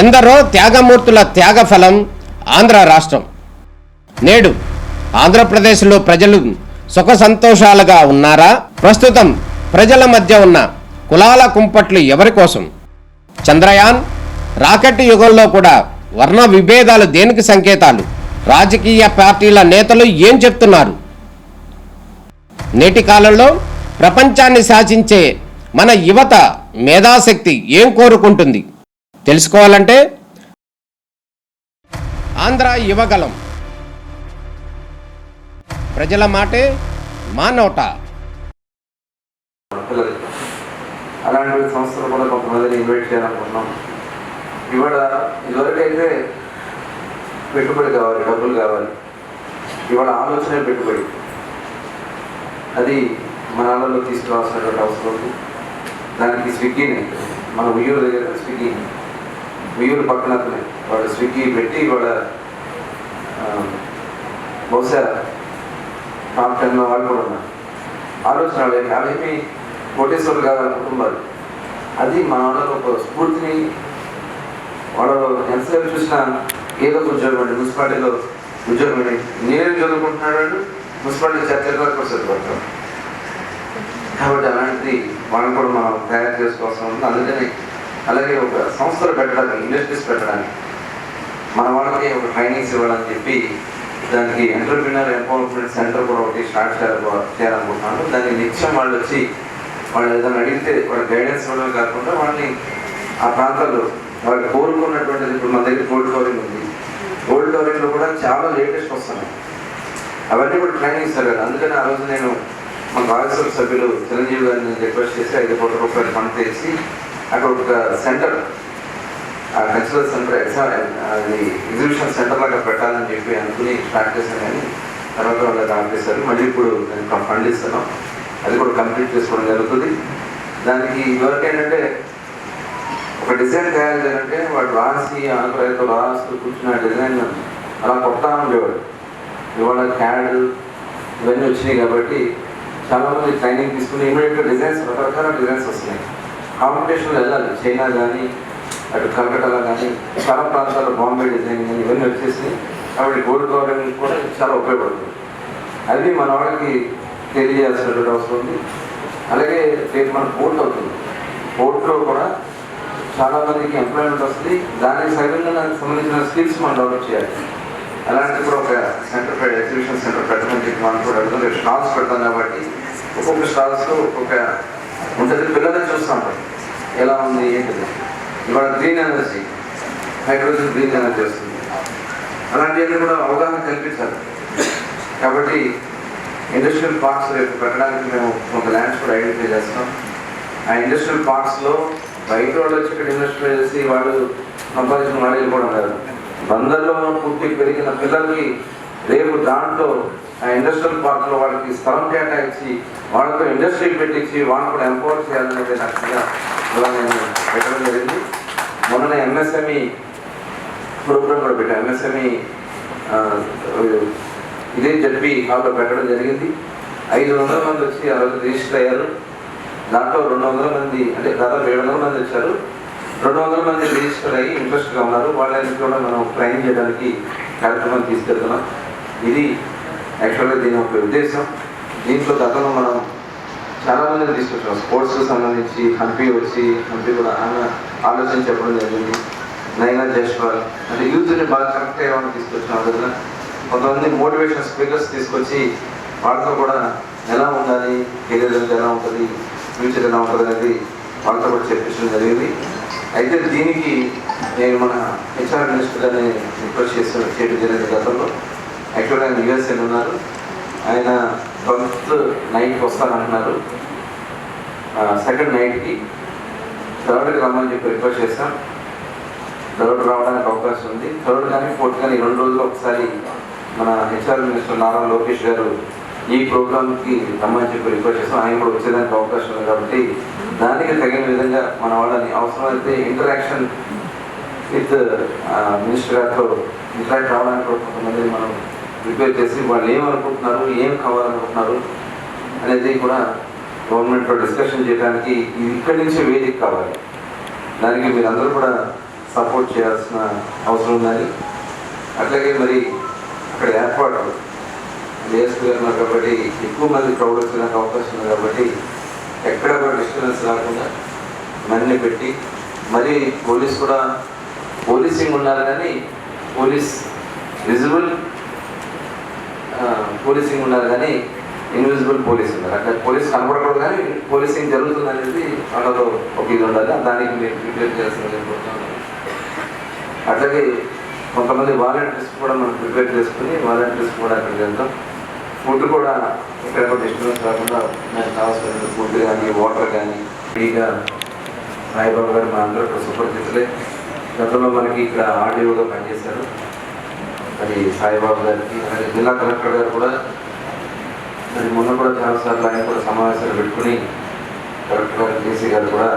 ఎందరో త్యాగమూర్తుల త్యాగఫలం ఆంధ్ర రాష్ట్రం. నేడు ఆంధ్రప్రదేశ్లో ప్రజలు సుఖ సంతోషాలుగా ఉన్నారా? ప్రస్తుతం ప్రజల మధ్య ఉన్న కులాల కుంపట్లు ఎవరి కోసం? చంద్రయాన్ రాకెట్ యుగంలో కూడా వర్ణ విభేదాలు దేనికి సంకేతాలు? రాజకీయ పార్టీల నేతలు ఏం చెప్తున్నారు? నేటి కాలంలో ప్రపంచాన్ని శాసించే మన యువత మేధాశక్తి ఏం కోరుకుంటుంది? తెలుసుకోవాలంటే ఆంధ్ర యువగలం. ప్రజల మాటే మా నోట. అలాంటి సంస్థలు కూడా కొంతమందిని ఇన్వైట్ చేయాలనుకుంటున్నాం. ఇదివరకైతే పెట్టుబడి కావాలి, డబ్బులు కావాలి. ఇవాళ ఆలోచన పెట్టుబడి, అది మన ఆళ్ళలో తీసుకురావాల్సినటువంటి అవసరం ఉంది. దానికి స్విగ్గీని, మన ఉయ్యూరు దగ్గర స్విగ్గీ, ఉయ్యూరు పక్కన వాడు స్విగ్గీ పెట్టి వాళ్ళ బహుశా టాప్ 10లో వాళ్ళు కూడా ఉన్నారు. ఆలోచన అవేమి కోటేశ్వర్లు కావాలనుకుంటున్నారు. అది మన వాళ్ళలో ఒక స్ఫూర్తిని, వాళ్ళు ఎంతసేపు చూసినా ఏదో ఉద్యోగం అండి, మున్సిపాలిటీలో ఉద్యోగం అండి, నేను చదువుకుంటున్నాడు అండి, మున్సిపాలిటీ చర్చలు పడతాం. కాబట్టి అలాంటిది వాళ్ళని కూడా మనం తయారు చేసుకోవాల్సి ఉంది. అందుకని అలాగే ఒక సంస్థలు పెట్టడానికి, ఇండస్ట్రీస్ పెట్టడానికి, మన వాళ్ళకి ఒక ట్రైనింగ్స్ ఇవ్వాలని చెప్పి దానికి ఎంటర్‌ప్రెన్యూర్ ఎంపవర్మెంట్ సెంటర్ కూడా ఒకటి స్టార్ట్ చేయాలనుకుంటున్నాను. దాన్ని నిత్యం వాళ్ళు వచ్చి వాళ్ళు ఏదైనా అడిగితే వాళ్ళ గైడెన్స్ ఇవ్వడం కాకుండా వాళ్ళని ఆ ప్రాంతాల్లో వాళ్ళు కోరుకున్నటువంటిది. ఇప్పుడు మన దగ్గర గోల్డ్ కవరింగ్ ఉంది. గోల్డ్ కవరింగ్లో కూడా చాలా లేటెస్ట్ వస్తున్నాయి. అవన్నీ కూడా ట్రైనింగ్ ఇస్తారు కదా. అందుకని ఆ రోజు నేను మా రాజ్యసభ సభ్యులు చిరంజీవి గారిని రిక్వెస్ట్ చేసి 5 కోట్ల రూపాయలు ఫండ్ తెచ్చి అక్కడ ఒక సెంటర్, కల్చరల్ సెంటర్, అది ఎగ్జిబిషన్ సెంటర్ లాగా పెట్టాలని చెప్పి అనుకుని స్టార్ట్ చేశాను. కానీ తర్వాత వాళ్ళకి ఆపేశారు. మళ్ళీ ఇప్పుడు నేను ఫండ్ ఇస్తున్నాం, అది కూడా కంప్లీట్ చేసుకోవడం జరుగుతుంది. దానికి ఇదివరకు ఏంటంటే ఒక డిజైన్ తయారు చేయాలంటే వాడు రాసి ఆంధ్రతో రాస్తూ కూర్చున్న డిజైన్ అలా కొత్త ఉండేవాడు. ఇవాళ క్యాడ్ ఇవన్నీ వచ్చినాయి కాబట్టి చాలామంది ట్రైనింగ్ తీసుకుని ఇమీడియట్గా డిజైన్స్, రకరకాల డిజైన్స్ వస్తున్నాయి. కాంపిటీషన్లో వెళ్ళాలి. చైనా కానీ, అటు కలకటాలో కానీ, చాలా ప్రాంతాల్లో బాంబే డిజైన్ కానీ ఇవన్నీ వచ్చేసి కాబట్టి గోల్డ్ కవరింగ్ కూడా చాలా ఉపయోగపడుతుంది. అది మన వాళ్ళకి తెలియజేయాల్సినటువంటి అవసరం ఉంది. అలాగే రేపు మన పోర్ట్ అవుతుంది. పోర్ట్లో కూడా చాలామందికి ఎంప్లాయ్మెంట్ వస్తుంది. దానికి దానికి సంబంధించిన స్కిల్స్ మనం డెవలప్ చేయాలి. అలాంటి కూడా ఒక సెంటర్, ఎగ్జిబిషన్ సెంటర్ పెట్టమని చెప్పి మనం కూడా అడుగుతాం. రేపు స్టాల్స్ పెడతాం కాబట్టి ఒక్కొక్క స్టాల్స్లో ఒక్కొక్క ఉంటుంది. పిల్లలని చూస్తాం ఎలా ఉంది ఏంటిది. ఇవాళ green energy, hydrogen green energy వస్తుంది. అలాంటివన్నీ కూడా అవగాహన కల్పించాలి. కాబట్టి ఇండస్ట్రియల్ పార్క్స్ రేపు పెట్టడానికి మేము కొంత ల్యాండ్స్ కూడా ఐడెంటిఫై చేస్తాం. ఆ ఇండస్ట్రియల్ పార్క్స్లో బయట వాళ్ళు వచ్చి ఇక్కడ ఇన్వెస్ట్ చేసి వాళ్ళు సంపాదించిన వాళ్ళు కూడా ఉన్నారు. బందర్లో పుట్టి పెరిగిన పిల్లలకి రేపు దాంట్లో ఆ ఇండస్ట్రియల్ పార్క్లో వాళ్ళకి స్థలం కేటాయించి వాళ్ళతో ఇండస్ట్రీలు పెట్టించి వాళ్ళని కూడా ఎంపవర్ చేయాలనేది లక్ష్యంగా ఇవాళ నేను పెట్టడం జరిగింది. మొన్న ఎంఎస్ఎంఈ ప్రోగ్రామ్ కూడా పెట్టాను. ఎంఎస్ఎంఈ ఇదే జడ్పీ హాల్లో పెట్టడం జరిగింది. 500 మంది వచ్చి ఆ రోజు రిజిస్టర్ అయ్యారు. దాంట్లో 200 మంది, అంటే దాదాపు 700 మంది వచ్చారు. 200 మంది రిజిస్టర్ అయ్యి ఇంట్రెస్ట్గా ఉన్నారు. వాళ్ళని కూడా మనం ట్రైనింగ్ చేయడానికి కార్యక్రమాలు తీసుకెళ్తున్నాం. ఇది యాక్చువల్గా దీని ఒక ఉద్దేశం. దీంట్లో గతంలో మనం చాలామందిని తీసుకొచ్చాం. స్పోర్ట్స్కి సంబంధించి హంపి కూడా ఆమె ఆలోచన చెప్పడం జరిగింది. నైనా జైస్వాల్ అంటే యూత్ని బాగా కరెక్ట్ అయ్యేవాళ్ళని తీసుకొచ్చాం. అందువల్ల కొంతమంది మోటివేషన్ స్పీకర్స్ తీసుకొచ్చి వాళ్ళతో కూడా ఎలా ఉండాలి, కెరీర్ ఎలా ఉంటుంది, ఫ్యూచర్ ఎలా ఉంటుంది అనేది వాళ్ళతో కూడా చెప్పించడం జరిగింది. అయితే దీనికి నేను మన హెచ్ఆర్ మినిస్టర్ గారిని రిక్వెస్ట్ చేయడం జరిగింది. గతంలో యాక్చువల్గా ఆయన యూఎస్ఏలో ఉన్నారు. ఆయన 12th నైట్కి వస్తానంటున్నారు. 2nd నైట్కి 3rdకి రమ్మని చెప్పి రిక్వెస్ట్ చేస్తాం. 3rd రావడానికి అవకాశం ఉంది. 3rd కానీ 4th కానీ 2 రోజుల్లో ఒకసారి మన హెచ్ఆర్ మినిస్టర్ నారా లోకేష్ గారు ఈ ప్రోగ్రామ్కి రమ్మని చెప్పి రిక్వెస్ట్ చేస్తాం. ఆయన కూడా వచ్చేదానికి అవకాశం ఉంది. కాబట్టి దానికి తగిన విధంగా మన వాళ్ళని అవసరమైతే ఇంటరాక్షన్ విత్ మినిస్టర్ గారితో ఇంటరాక్ట్ అవ్వడానికి కూడా కొంతమంది మనం ప్రిపేర్ చేసి వాళ్ళు ఏమనుకుంటున్నారు, ఏం కావాలనుకుంటున్నారు అనేది కూడా గవర్నమెంట్లో డిస్కషన్ చేయడానికి ఇక్కడి నుంచే వేదిక కావాలి. దానికి మీరందరూ కూడా సపోర్ట్ చేయాల్సిన అవసరం ఉందని, అట్లాగే మరి అక్కడ ఏర్పాటు డిఎస్పీ గారు ఉన్నారు కాబట్టి ఎక్కువ మంది క్రౌడ్ వచ్చేదానికి అవకాశం ఉంది కాబట్టి ఎక్కడ కూడా డిస్టర్బెన్స్ రాకుండా మనీ పెట్టి, మరి పోలీస్ కూడా పోలీసింగ్ ఉన్నారు కానీ విజిబుల్ పోలీసింగ్ ఉన్నారు కానీ ఇన్విజిబుల్ పోలీస్ ఉన్నారు. అక్కడ పోలీస్ కనపడకూడదు కానీ పోలీసింగ్ జరుగుతుంది అనేది వాళ్ళలో ఒక ఇది ఉండాలి. దానికి మీరు ప్రిపేర్ చేయాల్సింది అనుకుంటున్నాను. అట్లాగే కొంతమంది వాలంటీర్స్ కూడా మనం ప్రిపేర్ చేసుకుని వాలంటీర్స్ కూడా అక్కడికి వెళ్తాం. ఫుడ్ కూడా ఎక్కడ డిస్టర్బెన్స్ రాకుండా నాకు కావాల్సిన ఫుడ్ కానీ వాటర్ కానీ ఫ్రీగా సాయిబాబు గారు మా అందరూ సుపరిచితులే. గతంలో మనకి ఇక్కడ ఆర్డీఓగా పనిచేశారు. మరి సాయిబాబు గారికి అలాగే జిల్లా కలెక్టర్ గారు కూడా మరి మొన్న కూడా చాలాసార్లు ఆయన కూడా సమావేశాలు పెట్టుకుని కలెక్టర్ గారు కేసీ గారు కూడా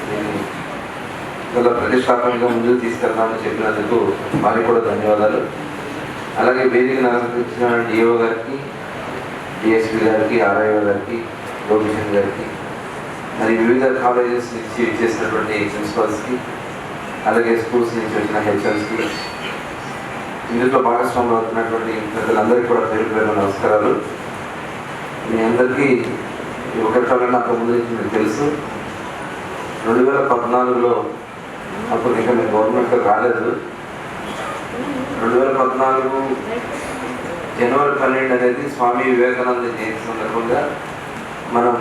దీన్ని ఇలా ప్రతిష్టాత్మకంగా ముందుకు తీసుకెళ్తామని చెప్పినందుకు వారికి కూడా ధన్యవాదాలు. అలాగే వేదికను అలంకరించిన డిఓ గారికి, డిఎస్పీ గారికి, ఆర్ఐఓ గారికి, గోపిచంద్ గారికి, మరి వివిధ కాలేజెస్ నుంచి ఇచ్చేసినటువంటి ప్రిన్సిపల్స్కి, అలాగే స్కూల్స్ నుంచి వచ్చిన హెచ్ఎంస్కి, ఇందులో భాగస్వాములు అవుతున్నటువంటి ప్రజలందరికీ కూడా పేరు పేరు నమస్కారాలు. మీ అందరికీ ఒకటోళ్ళని అంతకు ముందు నుంచి మీకు తెలుసు. 2014లో అప్పుడు ఇంకా మీ గవర్నమెంట్ రాలేదు. 2014 జనవరి 12 అనేది స్వామి వివేకానంద జయంతి సందర్భంగా మనం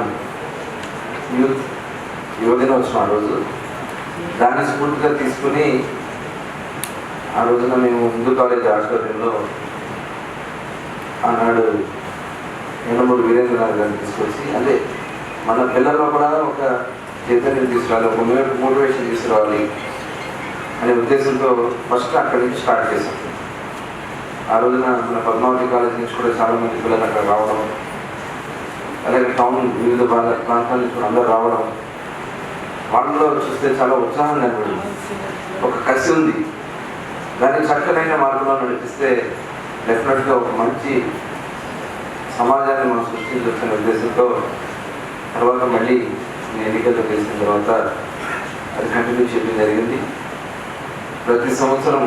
యువదినోత్సవం ఆ రోజు. దాన్ని స్ఫూర్తిగా తీసుకుని ఆ రోజున మేము హిందూ కాలేజ్ ఆడిటోరియంలో ఆనాడు యనమూరి వీరేంద్రనాథ్ గారిని తీసుకొచ్చి, అదే మన పిల్లల్లో కూడా ఒక చైతన్యం తీసుకురావాలి, ఒక మోటివేషన్ తీసుకురావాలి అనే ఉద్దేశంతో ఫస్ట్ అక్కడి నుంచి స్టార్ట్ చేశాం. ఆ రోజున మన పద్మావతి కాలేజ్ నుంచి కూడా చాలామంది పిల్లలు అక్కడ రావడం, అలాగే టౌన్ వివిధ ప్రాంతాల నుంచి కూడా అందరూ రావడం, వాళ్ళలో చూస్తే చాలా ఉత్సాహంగా కనబడింది. ఒక కసి ఉంది. దాన్ని చక్కనైన మార్గంలో నడిపిస్తే డెఫినెట్గా ఒక మంచి సమాజాన్ని మనం సృష్టించవచ్చనే ఉద్దేశంతో తర్వాత మళ్ళీ ఎన్నికల్లో గెలిచిన తర్వాత అది కంటిన్యూ చేయడం జరిగింది. ప్రతి సంవత్సరం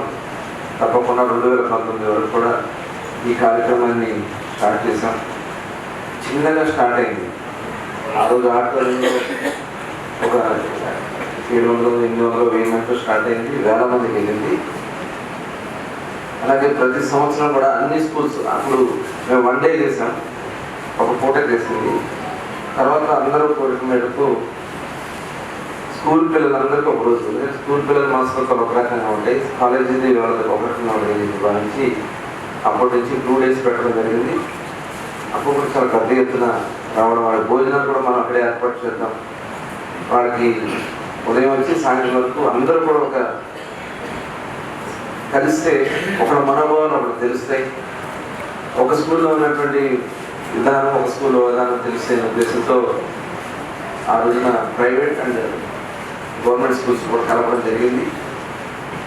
తప్పకుండా 2019 వరకు కూడా ఈ కార్యక్రమాన్ని స్టార్ట్ చేశాం. చిన్నగా స్టార్ట్ అయింది. ఆ రోజు ఆటోలో ఒక 700, 800, 1000 మందితో స్టార్ట్ అయింది. వేల మందికి వెళ్ళింది. అలాగే ప్రతి సంవత్సరం కూడా అన్ని స్కూల్స్, అప్పుడు మేము 1 డే చేసాం, ఒక పూట చేసింది. తర్వాత అందరూ కోరిక మేరకు స్కూల్ పిల్లలందరికీ ఒక రోజు, స్కూల్ పిల్లల మనసులో ఒక రకంగా ఉంటాయి, కాలేజీ వాళ్ళకి ఒక రకంగా ఉంటుంది భావించి అప్పటి నుంచి 2 days పెట్టడం జరిగింది. అప్పుడు కూడా చాలా పెద్ద ఎత్తున రావడం, వాళ్ళ భోజనాలు కూడా మనం అక్కడే ఏర్పాటు చేద్దాం. వాళ్ళకి ఉదయం వచ్చి సాయంత్రం వరకు అందరూ కూడా ఒక కలిస్తే ఒకళ్ళ మనోభావాలు ఒకటి తెలుస్తాయి. ఒక స్కూల్లో ఉన్నటువంటి విధానం ఒక స్కూల్లో విధానం తెలిసే ఉద్దేశంతో ఆ రోజున ప్రైవేట్ అండ్ గవర్నమెంట్ స్కూల్స్ కూడా కలపడం జరిగింది.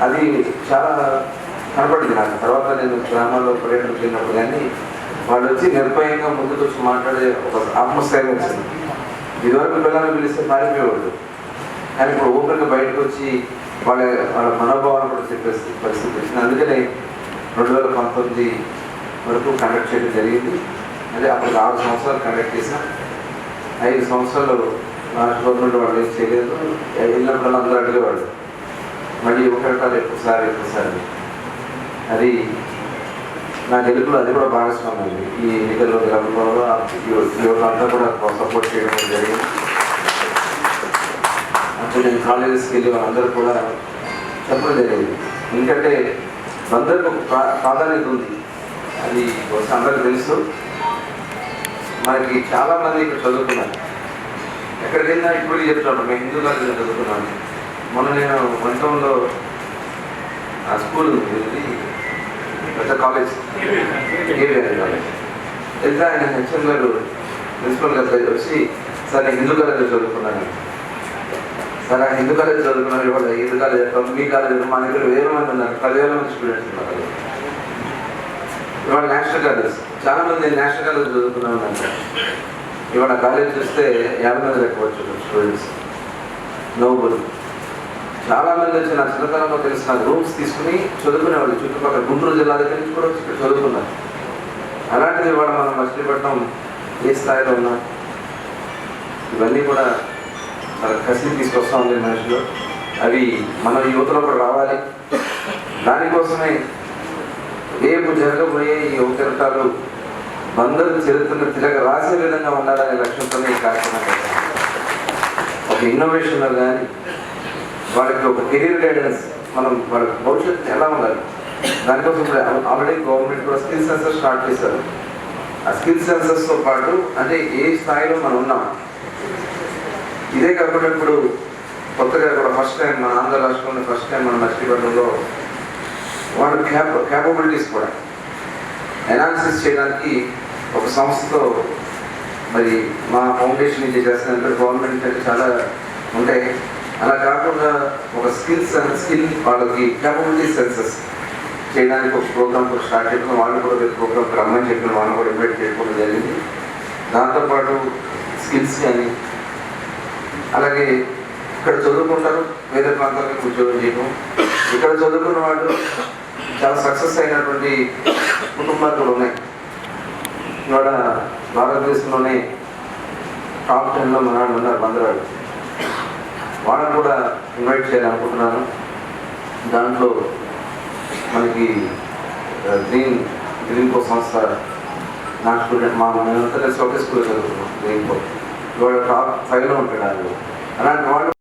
అది చాలా కనపడింది నాకు. తర్వాత నేను గ్రామాల్లో పర్యటనకు వెళ్ళినప్పుడు కానీ వాళ్ళు వచ్చి నిర్భయంగా ముందుకు వచ్చి మాట్లాడే ఒక ఆత్మస్థైర్యం వచ్చింది. ఇదివరకు పిల్లల్ని పిలిస్తే పారిపోయేవాళ్ళు, కానీ ఇప్పుడు ఓపెన్గా బయటకు వచ్చి వాళ్ళ మనోభావాన్ని కూడా చెప్పేసి పరిస్థితి వచ్చింది. అందుకనే 2019 వరకు కండక్ట్ చేయడం జరిగింది. అదే అప్పుడు 6 సంవత్సరాలు కండక్ట్ చేసాం. 5 సంవత్సరాలు రాష్ట్ర గవర్నమెంట్ వాళ్ళు ఏం చేయలేదు. వెళ్ళినప్పుడు అందరూ అడిగేవాళ్ళు మళ్ళీ ఒకటాలు ఎక్కువసారి. అది నా గెలుపులో అది కూడా భాగస్వామ్యం. ఈ ఎన్నికల్లో గెలవడంలో యువతంతా కూడా సపోర్ట్ చేయడం జరిగింది. అప్పుడు నేను కాలేజెస్కి వెళ్ళి వాళ్ళందరూ కూడా చెప్పడం జరిగింది. ఎందుకంటే అందరికీ ఒక ప్రాధాన్యత ఉంది. అది అందరికీ తెలుసు. మనకి చాలామంది ఇక్కడ చదువుకున్నారు. ఎక్కడికైనా ఇప్పుడు చెప్తాను, మేము హిందూ కాలేజీలో చదువుకున్నాను. మొన్న నేను వంటంలో ఆ స్కూల్ ఉంది, పెద్ద కాలేజ్, ఏవిఆర్ కాలేజ్ వెళ్తే ఆయన హెచ్ఎం గారు ప్రిన్సిపల్ గారు వచ్చి, సార్ నేను హిందూ కాలేజీలో చదువుకున్నాను. సార్ ఆ హిందూ కాలేజ్ చదువుకున్నారు, ఇవాళ హిందూ కాలేజ్ మీ కాలేజ్ మా దగ్గర 1000 మంది ఉన్నారు, 10,000 మంది స్టూడెంట్స్ ఉన్నారు. ఇవాళ నేషనల్ కాలేజ్ చాలామంది నేషనల్ కాలేజ్ చదువుకున్నాను అంటారు. ఇవాళ కాలేజ్ చూస్తే 50 మంది లెక్కవచ్చు స్టూడెంట్స్. నోబుల్ చాలామంది వచ్చి నా చిన్నతనంలో తెలిసిన రూమ్స్ తీసుకుని చదువుకునేవాళ్ళు, చుట్టుపక్కల గుంటూరు జిల్లా దగ్గర నుంచి కూడా వచ్చి ఇక్కడ చదువుకున్నారు. అలాంటిది ఇవాళ మనం మచిలీపట్నం ఏ స్థాయిలో ఉన్నాం, ఇవన్నీ కూడా మన కసి తీసుకొస్తా ఉంది మనుషులు. అవి మన యువతలో కూడా రావాలి. దానికోసమే రేపు జరగబోయే ఈ యువకరటాలు బందరు చరిత్రను తిరగ రాసే విధంగా ఉండాలనే లక్ష్యంతోనే ఈ కార్యక్రమం చేస్తాం. ఒక ఇన్నోవేషన్లో కానీ వాళ్ళకి ఒక కెరీర్ గైడెన్స్, మనం వాళ్ళ భవిష్యత్తు ఎలా ఉండాలి దానికోసం ఇప్పుడు ఆల్రెడీ గవర్నమెంట్ కూడా స్కిల్ సెన్సస్ స్టార్ట్ చేశారు. ఆ స్కిల్ సెన్సస్తో పాటు అంటే ఏ స్థాయిలో మనం ఉన్నాం, ఇదే కాకుండా ఇప్పుడు కొత్తగా కూడా ఫస్ట్ టైం మన ఆంధ్ర రాష్ట్రంలో ఫస్ట్ టైం మన మచిలీపట్నంలో వాళ్ళ క్యాపబిలిటీస్ కూడా ఎనాలిసిస్ చేయడానికి ఒక సంస్థతో మరి మా ఫౌండేషన్ నుంచి చేస్తున్నట్టు గవర్నమెంట్ అంటే చాలా ఉంటాయి. అలా కాకుండా ఒక స్కిల్ వాళ్ళకి క్యాపబిలిటీ సెన్సస్ చేయడానికి ఒక ప్రోగ్రామ్ కూడా స్టార్ట్ చేయడం, వాళ్ళు కూడా ప్రోగ్రామ్ రమ్మని చెప్పిన వాళ్ళు కూడా ఇన్వైట్ చేయడం జరిగింది. దాంతోపాటు స్కిల్స్ కానీ అలాగే ఇక్కడ చదువుకుంటారు, వేరే ప్రాంతాలకు ఉద్యోగం చేయడం, ఇక్కడ చదువుకున్న వాళ్ళు చాలా సక్సెస్ అయినటువంటి కుటుంబాలు కూడా ఉన్నాయి. ఇవాళ భారతదేశంలోనే టాప్ 10లో మన వాళ్ళు ఉన్నారు బందరాడు. వాళ్ళని కూడా ఇన్వైట్ చేయాలనుకుంటున్నాను. దాంట్లో మనకి గ్రీన్కో సంస్థ నా స్టూడెంట్ మేమంతా కలిసి ఒకే స్కూల్లో చదువుతున్నాం. గ్రీన్కో ఇవాళ టాప్ 5లో ఉంటాడు. అలాంటి వాళ్ళు